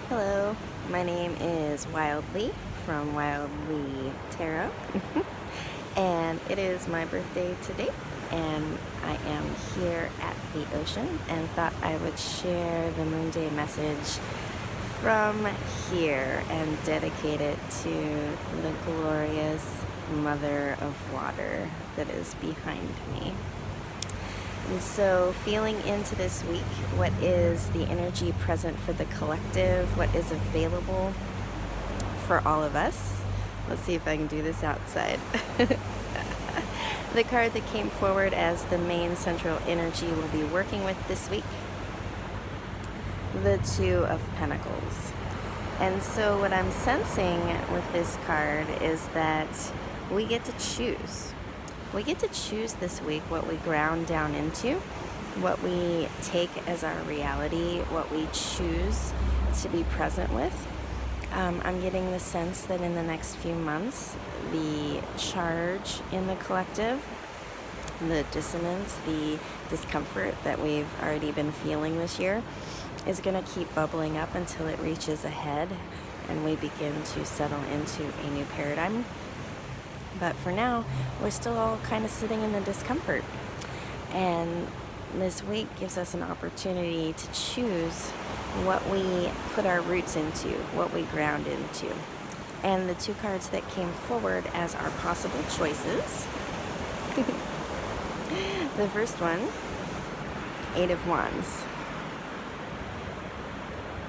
Hello, my name is Wildly from Wildly Tarot, and it is my birthday today, and I am here at the ocean and thought I would share the Moonday Message from here and dedicate it to the glorious Mother of Water that is behind me. And so feeling into this week, what is the energy present for the collective? What is available for all of us? Let's see if I can do this outside. The card that came forward as the main central energy we'll be working with this week, the Two of Pentacles. And so what I'm sensing with this card is that we get to choose. We get to choose this week what we ground down into, what we take as our reality, what we choose to be present with. I'm getting the sense that in the next few months, the charge in the collective, the dissonance, the discomfort that we've already been feeling this year is going to keep bubbling up until it reaches a head and we begin to settle into a new paradigm. But for now, we're still all kind of sitting in the discomfort. And this week gives us an opportunity to choose what we put our roots into, what we ground into. And the two cards that came forward as our possible choices. The first one, Eight of Wands.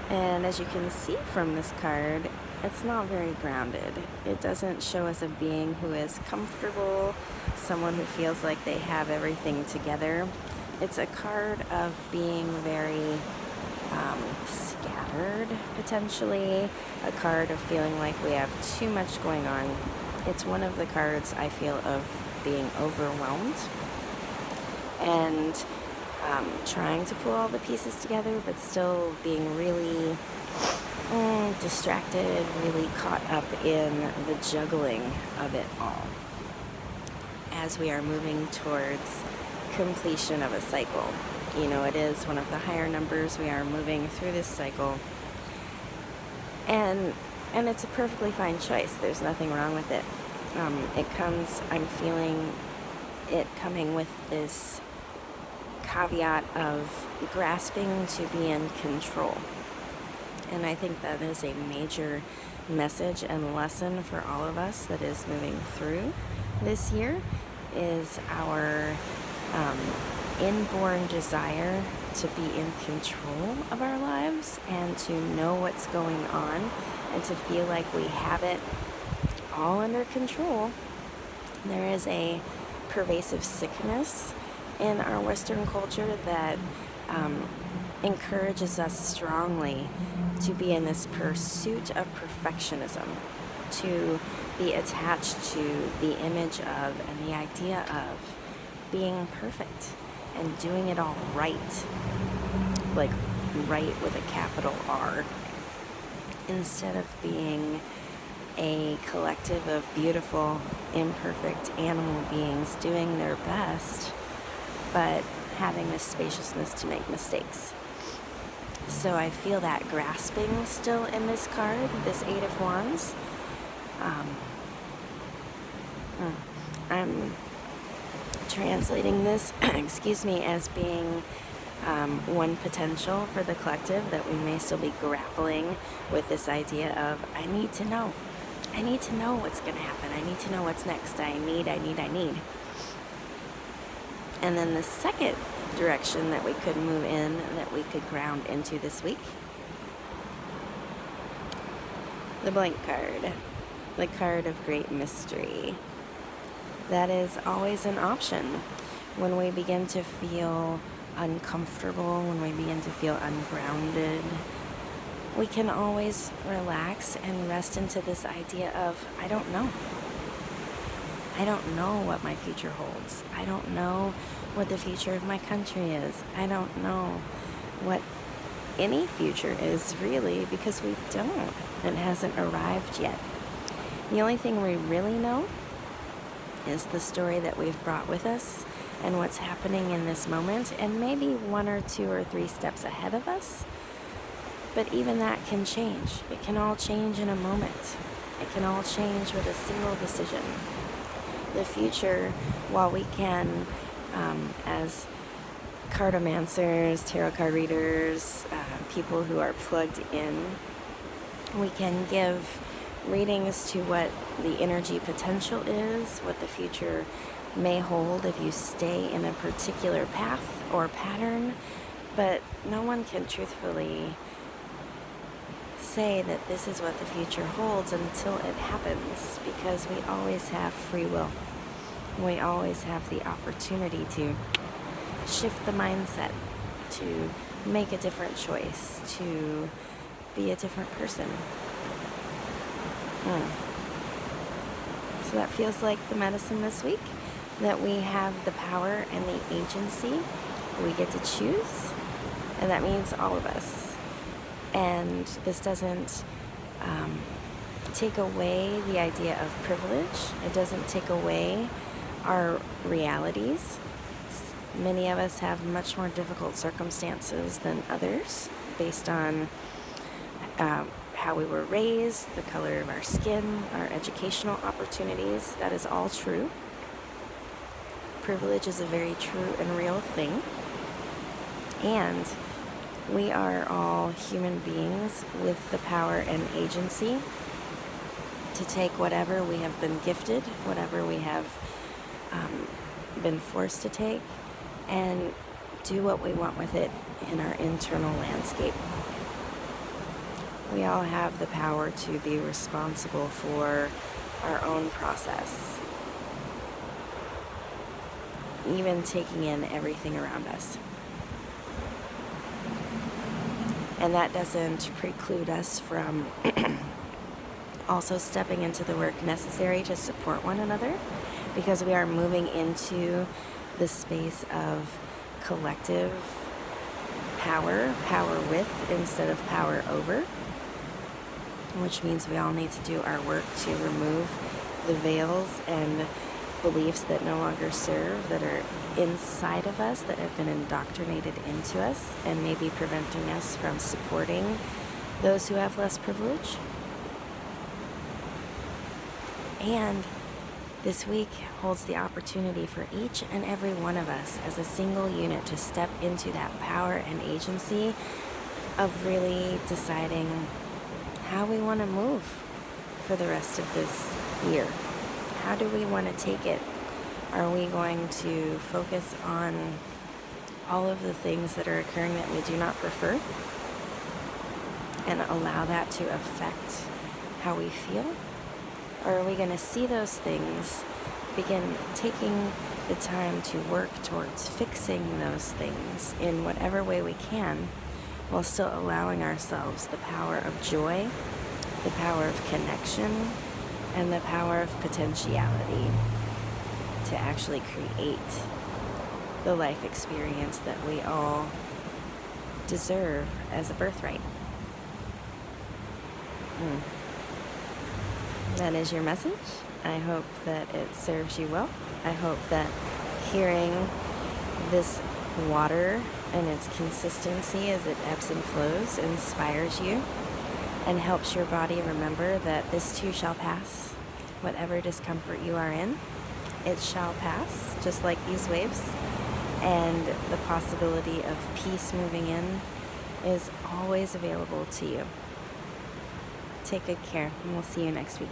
And as you can see from this card, it's not very grounded. It doesn't show us a being who is comfortable, someone who feels like they have everything together. It's a card of being very scattered, potentially, a card of feeling like we have too much going on. It's one of the cards I feel of being overwhelmed and trying to pull all the pieces together, but still being really distracted, really caught up in the juggling of it all as we are moving towards completion of a cycle. You know, it is one of the higher numbers. We are moving through this cycle, and it's a perfectly fine choice. There's nothing wrong with it. I'm feeling it coming with this caveat of grasping to be in control. And I think that is a major message and lesson for all of us that is moving through this year, is our inborn desire to be in control of our lives and to know what's going on and to feel like we have it all under control. There is a pervasive sickness in our Western culture that encourages us strongly to be in this pursuit of perfectionism, to be attached to the image of and the idea of being perfect and doing it all right, like right with a capital R, instead of being a collective of beautiful, imperfect animal beings doing their best, but having this spaciousness to make mistakes. So I feel that grasping still in this card, this Eight of Wands. I'm translating this, excuse me, as being one potential for the collective, that we may still be grappling with this idea of, I need to know. I need to know what's going to happen. I need to know what's next. I need. And then the second direction that we could move in, that we could ground into this week, the blank card, the card of great mystery. That is always an option when we begin to feel uncomfortable, when we begin to feel ungrounded. We can always relax and rest into this idea of, I don't know. I don't know what my future holds. I don't know what the future of my country is. I don't know what any future is, really, because we don't. It hasn't arrived yet. The only thing we really know is the story that we've brought with us and what's happening in this moment, and maybe one or two or three steps ahead of us. But even that can change. It can all change in a moment. It can all change with a single decision. The future, while we can, as cartomancers, tarot card readers, people who are plugged in, we can give readings to what the energy potential is, what the future may hold if you stay in a particular path or pattern, but no one can truthfully say that this is what the future holds until it happens, because we always have free will. We always have the opportunity to shift the mindset, to make a different choice, to be a different person. So that feels like the medicine this week, that we have the power and the agency. We get to choose, and that means all of us. And this doesn't take away the idea of privilege. It doesn't take away our realities. Many of us have much more difficult circumstances than others based on how we were raised, the color of our skin, our educational opportunities. That is all true. Privilege is a very true and real thing. And we are all human beings with the power and agency to take whatever we have been gifted, whatever we have been forced to take, and do what we want with it in our internal landscape. We all have the power to be responsible for our own process, even taking in everything around us. And that doesn't preclude us from also stepping into the work necessary to support one another, because we are moving into the space of collective power, power with instead of power over, which means we all need to do our work to remove the veils and beliefs that no longer serve, that are inside of us, that have been indoctrinated into us and maybe preventing us from supporting those who have less privilege. And this week holds the opportunity for each and every one of us as a single unit to step into that power and agency of really deciding how we want to move for the rest of this year. How do we want to take it? Are we going to focus on all of the things that are occurring that we do not prefer and allow that to affect how we feel? Or are we going to see those things, begin taking the time to work towards fixing those things in whatever way we can, while still allowing ourselves the power of joy, the power of connection, and the power of potentiality to actually create the life experience that we all deserve as a birthright. That is your message. I hope that it serves you well. I hope that hearing this water and its consistency as it ebbs and flows inspires you and helps your body remember that this too shall pass. Whatever discomfort you are in, it shall pass, just like these waves. And the possibility of peace moving in is always available to you. Take good care, and we'll see you next week.